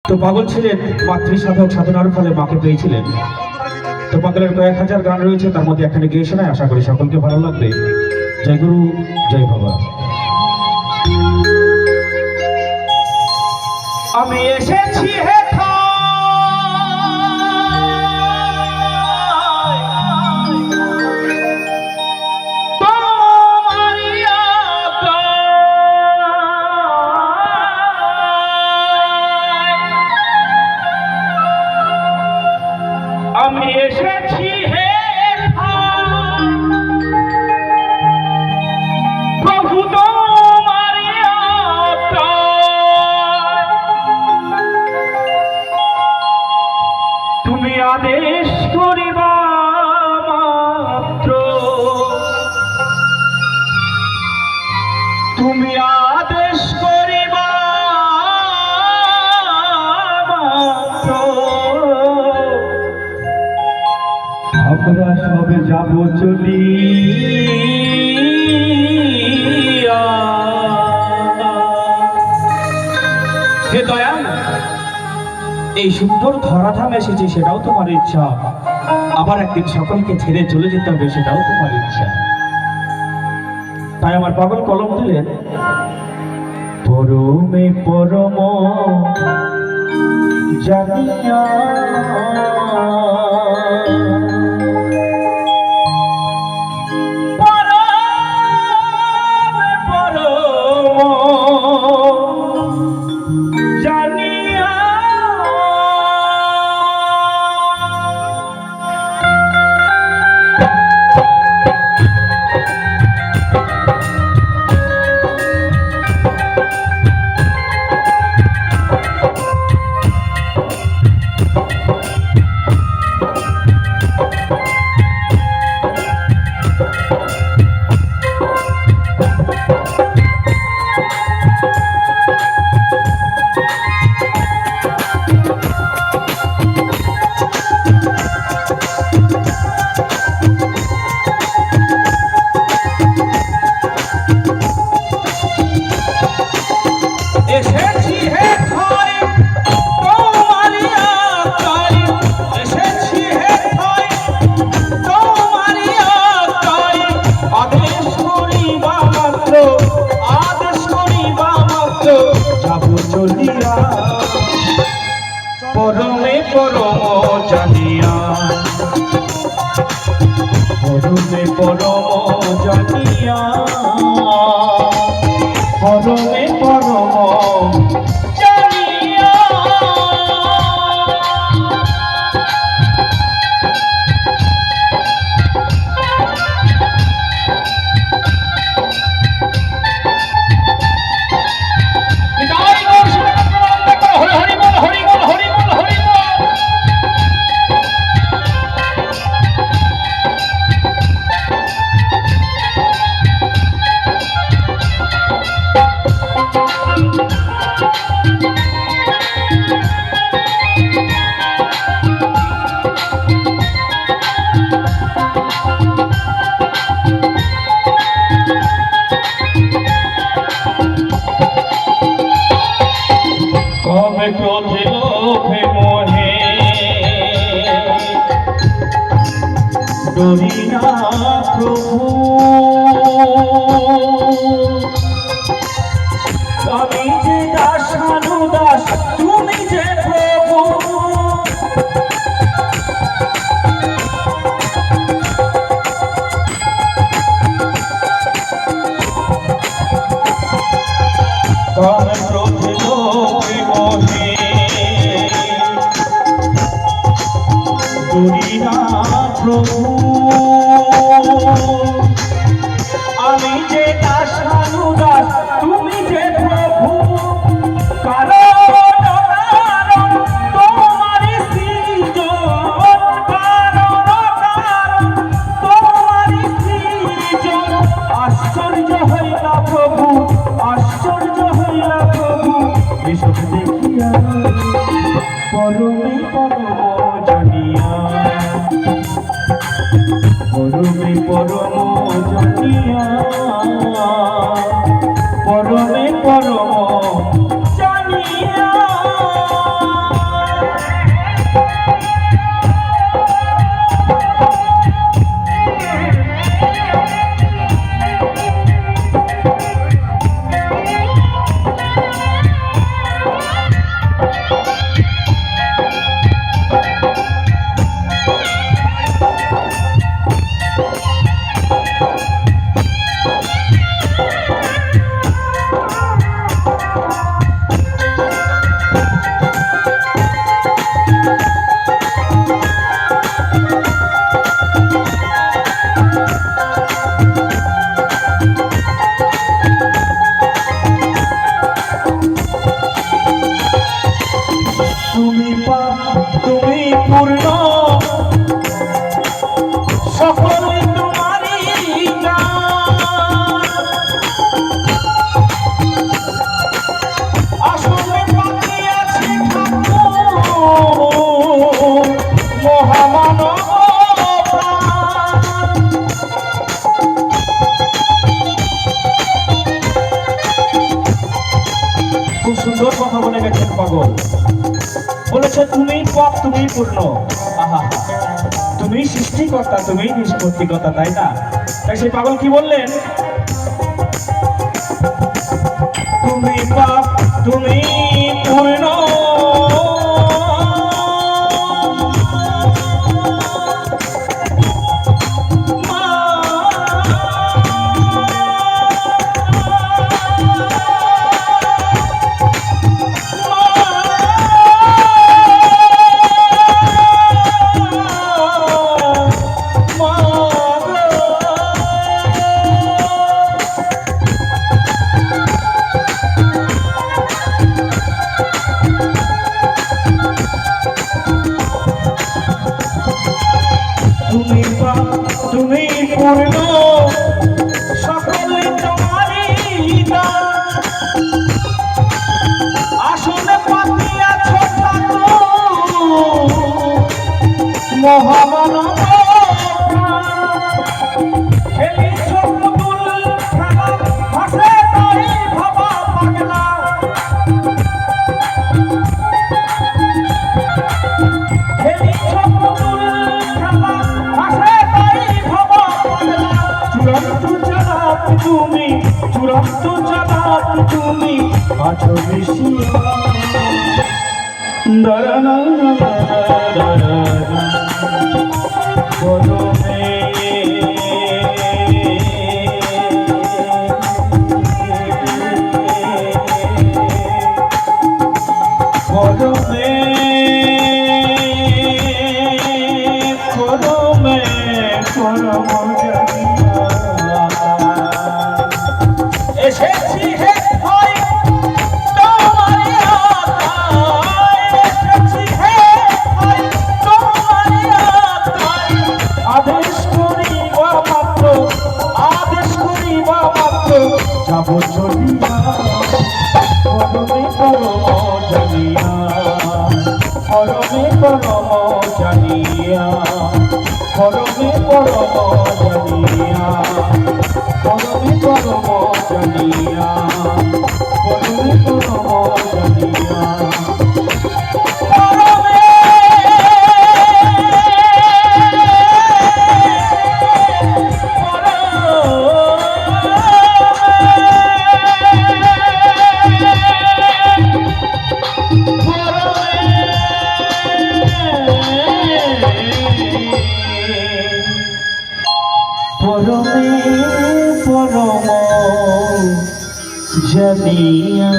তো পাগল ছিলেন মাতৃ সাধক সাধনার ফলে মাকে পেয়েছিলেন। তো পাগলের কয়েক হাজার গান রয়েছে, তার মধ্যে এখানে গেয়ে শোনায়, আশা করি সকলকে ভালো লাগবে। জয় গুরু, জয় বাবা। আমি এসেছি হে আমি এসেছি হে প্রভু তোমারি তুমি আদেশ করিবা মাত্র, তুমি আদেশ করিবা মাত্র আমরা সবে যাব চলিয়া। হে দয়াল, এই সুন্দর ধরাধাম এসেছে সেটাও তোমার ইচ্ছা, আবার একদিন সকলকে ছেড়ে চলে যেতে হবে সেটাও তোমার ইচ্ছা। তাই আমার পাগল কলম দিলেন, পরমে পরম জানিয়া পরমে পরম জানিয়া, পরমে পরম জানিয়া, পরমে পরম জানিয়া। কবে ক্রোধে লোভে মোহে ডরি না প্রভু, আমি যে দাসানুদাস তুমি যে প্রভু। কবে ক্রোধে লোভে মোহে ডরি না প্রভু, আমি যে দাসানুদাস তুমি যে প্রভু। কারণ তোমারি সৃজন, কারণ তোমারি সৃজন। আশ্চর্য হইলা প্রভু, আশ্চর্য হইলা প্রভু এসব দেখিয়া, পরমে পরম জানিয়া, পরমে পরম জানিয়া, পরমে পরম জানিয়া। তুমি পাপ তুমি পূর্ণ সকলে তোমারই দান। আসলে পাঠিয়েছি ঠাকুর মহামানব প্রাণ। খুব সুন্দর কথা বলে গেছেন পাগল, বলেছে তুমি পাপ তুমি পূর্ণ। আহা, তুমি সৃষ্টিকর্তা তুমি নিষ্পত্তিকর্তা, তাই না? তাই সেই পাগল কি বললেন, তুমি পাপ তুমি পূর্ণ তুমি পূর্ণ সকলে তোমারই দান। আসলে পাঠিয়েছ ঠাকুর মহামানব প্রাণ। খেলিছ পুতুল খেলা ভাসে তাই ভাবা পাগলা। খেলিছ পুতুল খেলা ভাসে তুমি চূড়ান্ত জানাত তুমি আছো বেশি দাঁড়ানা কদমে কদমে কদমে করম এসেছি হে ভাই তোমারি আতায়, এসেছি হে ভাই তোমারি আতায়। আদেশ করিবা মাত্র আদেশ করিবা মাত্র যাব চলিয়া পরমে পরম জানিয়া পরমে পরম জানিয়া পরমে পরম জানিয়া পরমে পরম জানিয়া পরমে পরম জানিয়া পরমে পরম জানিয়া।